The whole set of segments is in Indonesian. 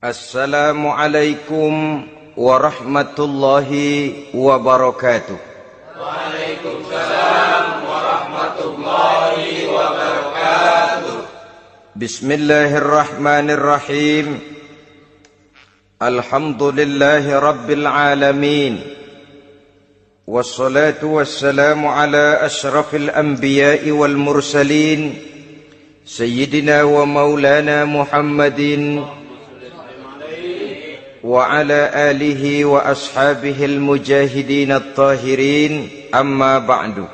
Assalamualaikum warahmatullahi wabarakatuh. Waalaikumsalam warahmatullahi wabarakatuh. Bismillahirrahmanirrahim. Alhamdulillahi rabbil alamin. Wassalatu wassalamu ala ashrafil anbiya'i wal mursalin, Sayyidina wa maulana Muhammadin wa ala alihi wa ashabihil mujahidin at-tahirin, amma ba'du.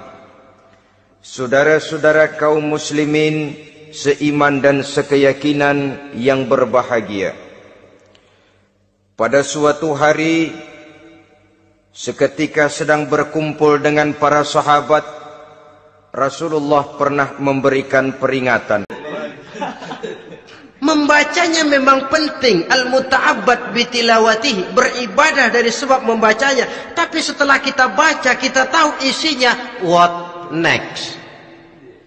Saudara-saudara kaum muslimin seiman dan sekeyakinan yang berbahagia, pada suatu hari seketika sedang berkumpul dengan para sahabat, Rasulullah pernah memberikan peringatan. Membacanya memang penting, al-muta'abbad bitilawatihi, beribadah dari sebab membacanya. Tapi setelah kita baca, kita tahu isinya, what next?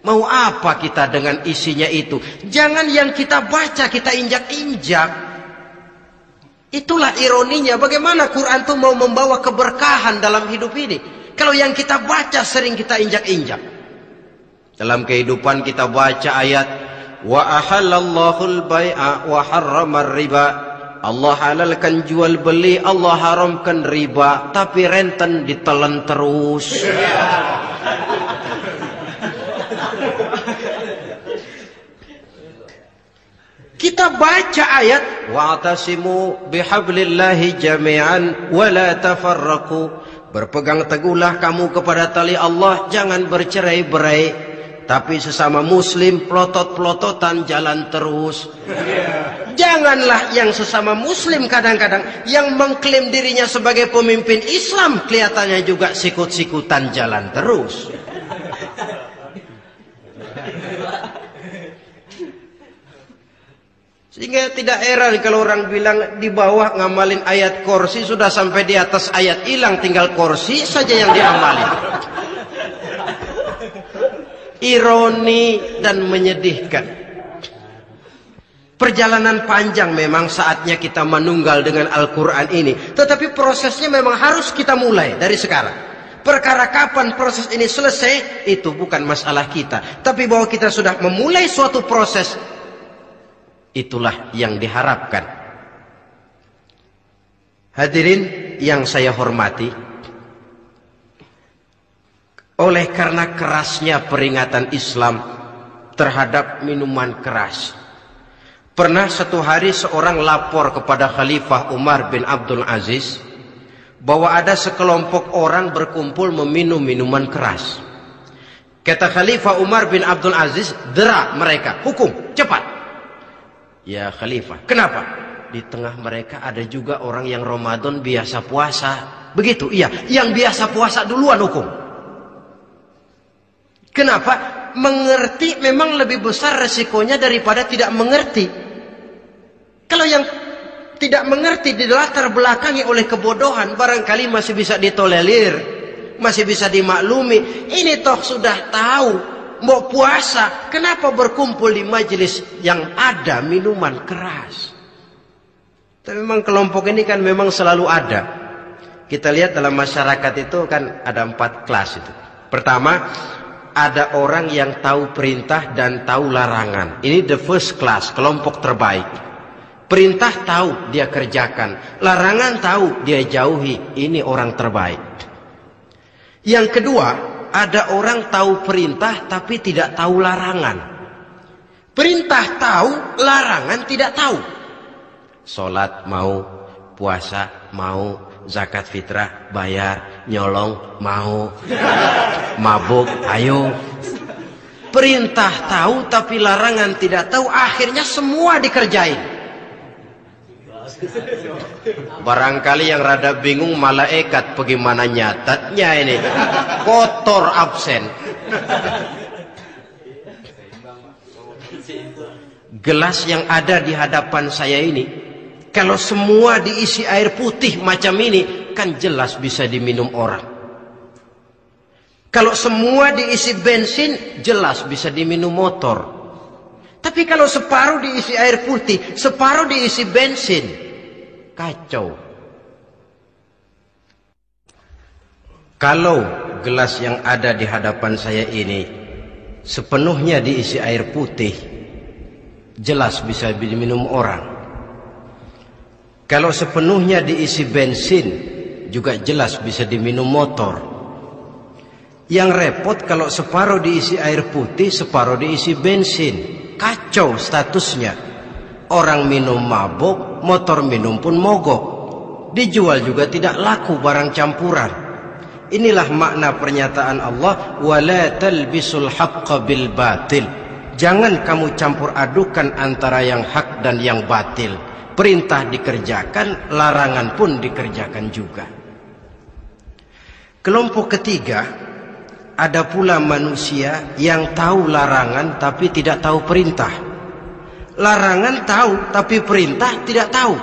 Mau apa kita dengan isinya itu? Jangan yang kita baca kita injak-injak. Itulah ironinya, bagaimana Quran itu mau membawa keberkahan dalam hidup ini, kalau yang kita baca sering kita injak-injak. Dalam kehidupan kita baca ayat wa ahallallahul bai'a wa harramar riba. Allah halalkan jual beli, Allah haramkan riba, tapi renten ditelan terus. Kita baca ayat wa'tasimu bihablillahi jami'an wa la tafarraqu. Berpegang teguhlah kamu kepada tali Allah, jangan bercerai-berai. Tapi sesama muslim pelotot-pelototan jalan terus. Janganlah yang sesama muslim kadang-kadang yang mengklaim dirinya sebagai pemimpin Islam kelihatannya juga sikut-sikutan jalan terus. Sehingga tidak heran kalau orang bilang di bawah ngamalin ayat kursi, sudah sampai di atas ayat hilang, tinggal kursi saja yang diamalin. Ironi dan menyedihkan. Perjalanan panjang memang, saatnya kita menunggal dengan Al-Quran ini. Tetapi prosesnya memang harus kita mulai dari sekarang. Perkara kapan proses ini selesai, itu bukan masalah kita. Tapi bahwa kita sudah memulai suatu proses, itulah yang diharapkan. Hadirin yang saya hormati, oleh karena kerasnya peringatan Islam terhadap minuman keras, pernah satu hari seorang lapor kepada Khalifah Umar bin Abdul Aziz bahwa ada sekelompok orang berkumpul meminum minuman keras. Kata Khalifah Umar bin Abdul Aziz, dera mereka, hukum, cepat. Ya Khalifah, kenapa? Di tengah mereka ada juga orang yang Ramadan biasa puasa. Begitu? Iya, yang biasa puasa duluan hukum. Kenapa? Mengerti memang lebih besar resikonya daripada tidak mengerti. Kalau yang tidak mengerti dilatar belakangi oleh kebodohan, barangkali masih bisa ditolerir, masih bisa dimaklumi. Ini toh sudah tahu mau puasa, kenapa berkumpul di majelis yang ada minuman keras? Tapi memang kelompok ini kan memang selalu ada. Kita lihat dalam masyarakat itu kan ada 4 kelas itu. Pertama, ada orang yang tahu perintah dan tahu larangan. Ini the first class, kelompok terbaik. Perintah tahu, dia kerjakan. Larangan tahu, dia jauhi. Ini orang terbaik. Yang kedua, ada orang tahu perintah tapi tidak tahu larangan. Perintah tahu, larangan tidak tahu. Sholat mau, puasa mau, zakat fitrah bayar, nyolong mau, mabuk ayo. Perintah tahu tapi larangan tidak tahu, akhirnya semua dikerjain. Barangkali yang rada bingung malaikat, bagaimana nyatatnya ini, kotor absen. Gelas yang ada di hadapan saya ini, kalau semua diisi air putih macam ini, kan jelas bisa diminum orang. Kalau semua diisi bensin, jelas bisa diminum motor. Tapi kalau separuh diisi air putih, separuh diisi bensin, kacau. Kalau gelas yang ada di hadapan saya ini sepenuhnya diisi air putih, jelas bisa diminum orang. Kalau sepenuhnya diisi bensin, juga jelas bisa diminum motor. Yang repot kalau separuh diisi air putih, separuh diisi bensin, kacau statusnya. Orang minum mabuk, motor minum pun mogok. Dijual juga tidak laku barang campuran. Inilah makna pernyataan Allah, wala talbisul haqqa bil batil. Jangan kamu campur adukan antara yang hak dan yang batil. Perintah dikerjakan, larangan pun dikerjakan juga. Kelompok ketiga, ada pula manusia yang tahu larangan tapi tidak tahu perintah. Larangan tahu tapi perintah tidak tahu.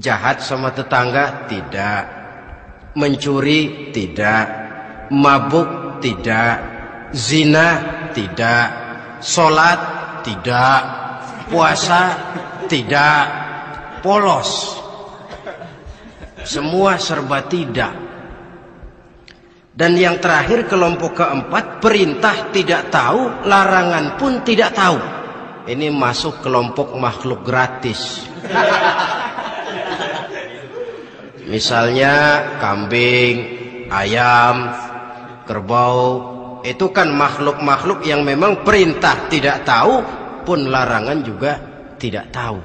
Jahat sama tetangga tidak. Mencuri tidak, mabuk tidak, zina tidak, sholat tidak, puasa tidak, polos, semua serba tidak. Dan yang terakhir, kelompok keempat, perintah tidak tahu, larangan pun tidak tahu. Ini masuk kelompok makhluk gratis. Misalnya kambing, ayam, kerbau, itu kan makhluk-makhluk yang memang perintah tidak tahu, pun larangan juga tidak tahu.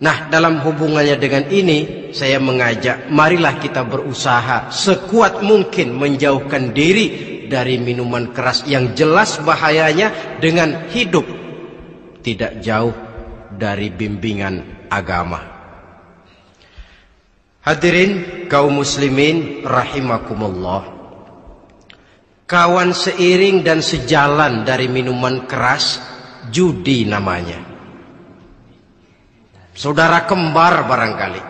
Nah, dalam hubungannya dengan ini, saya mengajak, marilah kita berusaha sekuat mungkin menjauhkan diri dari minuman keras yang jelas bahayanya dengan hidup tidak jauh dari bimbingan agama. Hadirin kaum muslimin rahimakumullah. Kawan seiring dan sejalan dari minuman keras, judi namanya. Saudara kembar barangkali.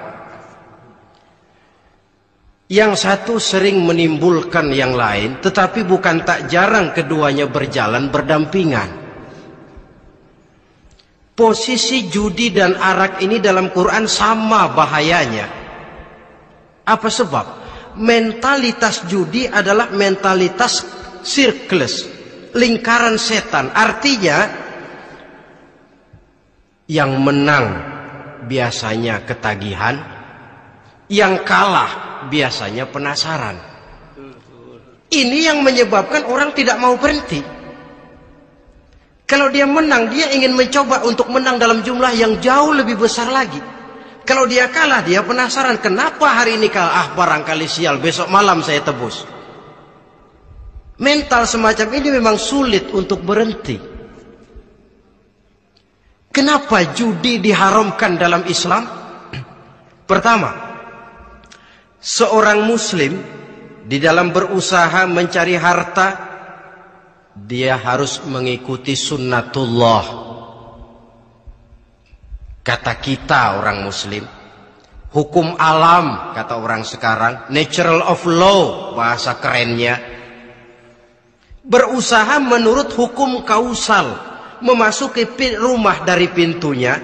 Yang satu sering menimbulkan yang lain, tetapi bukan tak jarang keduanya berjalan berdampingan. Posisi judi dan arak ini dalam Quran sama bahayanya. Apa sebab? Mentalitas judi adalah mentalitas sirkeless, lingkaran setan. Artinya yang menang biasanya ketagihan, yang kalah biasanya penasaran. Ini yang menyebabkan orang tidak mau berhenti. Kalau dia menang, dia ingin mencoba untuk menang dalam jumlah yang jauh lebih besar lagi. Kalau dia kalah, dia penasaran, kenapa hari ini kalah? Barangkali sial, besok malam saya tebus. Mental semacam ini memang sulit untuk berhenti. Kenapa judi diharamkan dalam Islam? Pertama, seorang muslim di dalam berusaha mencari harta, dia harus mengikuti sunnatullah. Kata kita orang muslim, hukum alam kata orang sekarang, natural of law bahasa kerennya. Berusaha menurut hukum kausal, memasuki rumah dari pintunya,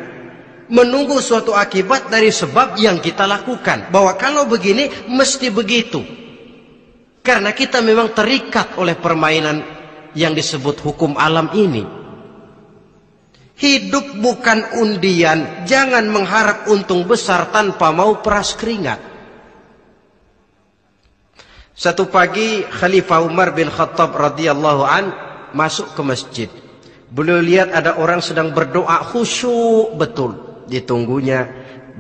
menunggu suatu akibat dari sebab yang kita lakukan. Bahwa kalau begini mesti begitu. Karena kita memang terikat oleh permainan yang disebut hukum alam ini. Hidup bukan undian, jangan mengharap untung besar tanpa mau peras keringat. Satu pagi Khalifah Umar bin Khattab radhiyallahu an masuk ke masjid. Beliau lihat ada orang sedang berdoa khusyuk betul. Ditunggunya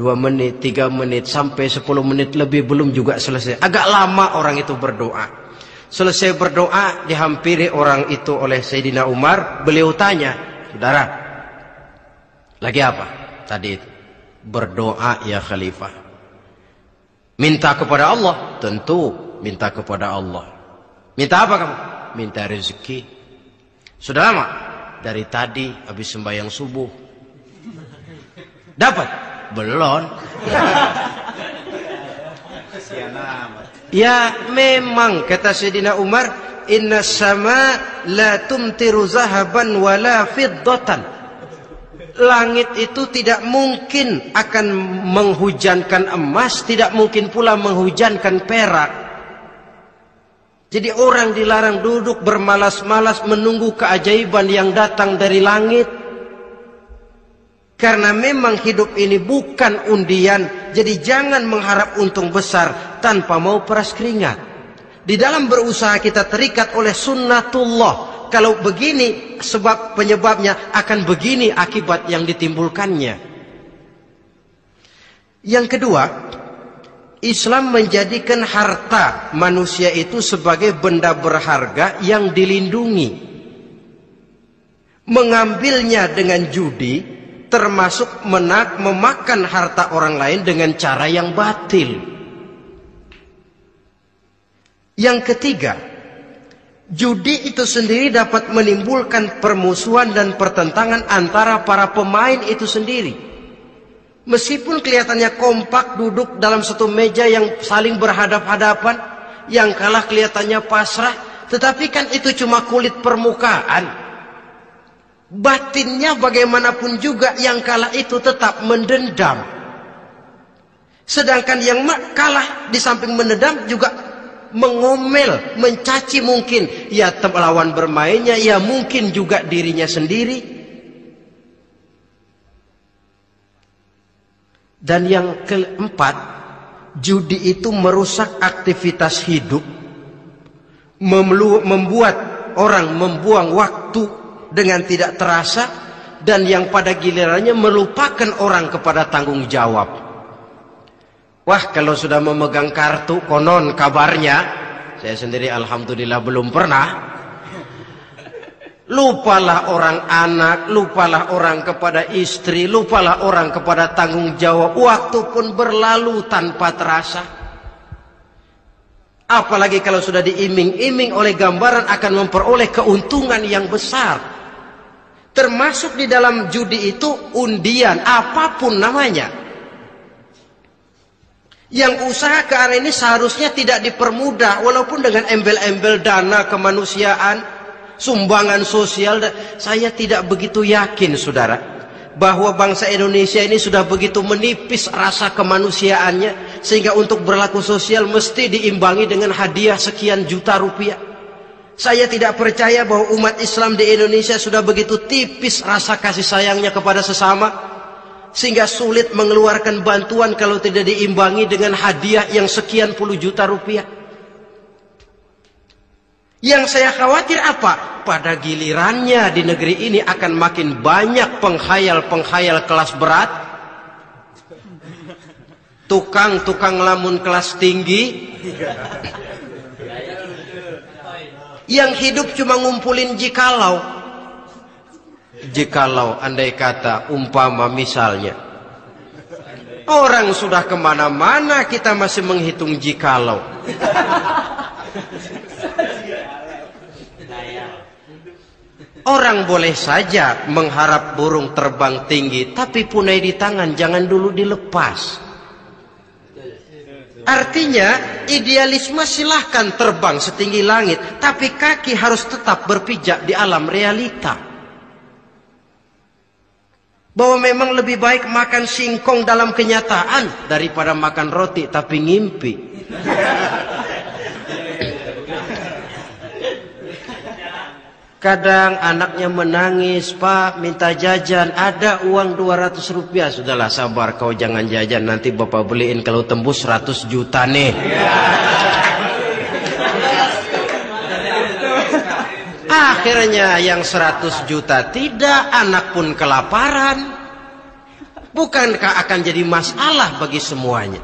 2 menit, 3 menit, sampai 10 menit lebih belum juga selesai. Agak lama orang itu berdoa. Selesai berdoa, dihampiri orang itu oleh Sayyidina Umar. Beliau tanya, saudara, lagi apa? Tadi itu berdoa ya Khalifah. Minta kepada Allah? Tentu minta kepada Allah. Minta apa kamu? Minta rezeki. Sudah lama? Dari tadi habis sembahyang subuh. Dapat? Belum. Ya memang kata Sayyidina Umar, inna sama la tumtiru zahaban wala fiddatan. Langit itu tidak mungkin akan menghujankan emas, tidak mungkin pula menghujankan perak. Jadi orang dilarang duduk bermalas-malas menunggu keajaiban yang datang dari langit. Karena memang hidup ini bukan undian, jadi jangan mengharap untung besar tanpa mau peras keringat. Di dalam berusaha kita terikat oleh sunnatullah. Kalau begini sebab penyebabnya, akan begini akibat yang ditimbulkannya. Yang kedua, Islam menjadikan harta manusia itu sebagai benda berharga yang dilindungi. Mengambilnya dengan judi termasuk memakan harta orang lain dengan cara yang batil. Yang ketiga, judi itu sendiri dapat menimbulkan permusuhan dan pertentangan antara para pemain itu sendiri. Meskipun kelihatannya kompak duduk dalam satu meja yang saling berhadap-hadapan, yang kalah kelihatannya pasrah, tetapi kan itu cuma kulit permukaan. Batinnya bagaimanapun juga yang kalah itu tetap mendendam. Sedangkan yang kalah di samping mendendam juga mengomel, mencaci mungkin ya lawan bermainnya, ya mungkin juga dirinya sendiri. Dan yang keempat, judi itu merusak aktivitas hidup, membuat orang membuang waktu dengan tidak terasa, dan yang pada gilirannya melupakan orang kepada tanggung jawab. Wah, kalau sudah memegang kartu, konon kabarnya, saya sendiri alhamdulillah belum pernah, lupalah orang anak, lupalah orang kepada istri, lupalah orang kepada tanggung jawab. Waktu pun berlalu tanpa terasa. Apalagi kalau sudah diiming-iming oleh gambaran akan memperoleh keuntungan yang besar. Termasuk di dalam judi itu undian, apapun namanya. Yang usaha ke arah ini seharusnya tidak dipermudah, walaupun dengan embel-embel dana kemanusiaan, sumbangan sosial. Saya tidak begitu yakin, saudara, bahwa bangsa Indonesia ini sudah begitu menipis rasa kemanusiaannya, sehingga untuk berlaku sosial mesti diimbangi dengan hadiah sekian juta rupiah. Saya tidak percaya bahwa umat Islam di Indonesia sudah begitu tipis rasa kasih sayangnya kepada sesama, sehingga sulit mengeluarkan bantuan kalau tidak diimbangi dengan hadiah yang sekian puluh juta rupiah. Yang saya khawatir apa? Pada gilirannya di negeri ini akan makin banyak penghayal-penghayal kelas berat, tukang-tukang lamun kelas tinggi, yang hidup cuma ngumpulin jikalau. Jikalau, andai kata, umpama misalnya, orang sudah kemana-mana kita masih menghitung jikalau. Orang boleh saja mengharap burung terbang tinggi, tapi punai di tangan jangan dulu dilepas. Artinya idealisme silahkan terbang setinggi langit, tapi kaki harus tetap berpijak di alam realita. Bahwa memang lebih baik makan singkong dalam kenyataan daripada makan roti tapi ngimpi. Kadang anaknya menangis, Pak minta jajan, ada uang 200 rupiah. Sudahlah sabar, kau jangan jajan, nanti bapak beliin kalau tembus 100 juta nih. Akhirnya yang 100 juta tidak, anak pun kelaparan. Bukankah akan jadi masalah bagi semuanya?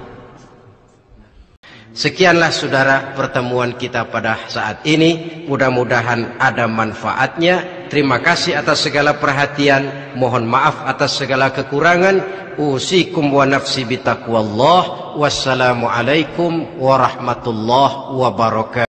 Sekianlah saudara pertemuan kita pada saat ini. Mudah-mudahan ada manfaatnya. Terima kasih atas segala perhatian. Mohon maaf atas segala kekurangan. Usikum wa nafsi bitaqwallah. Wassalamualaikum warahmatullahi wabarakatuh.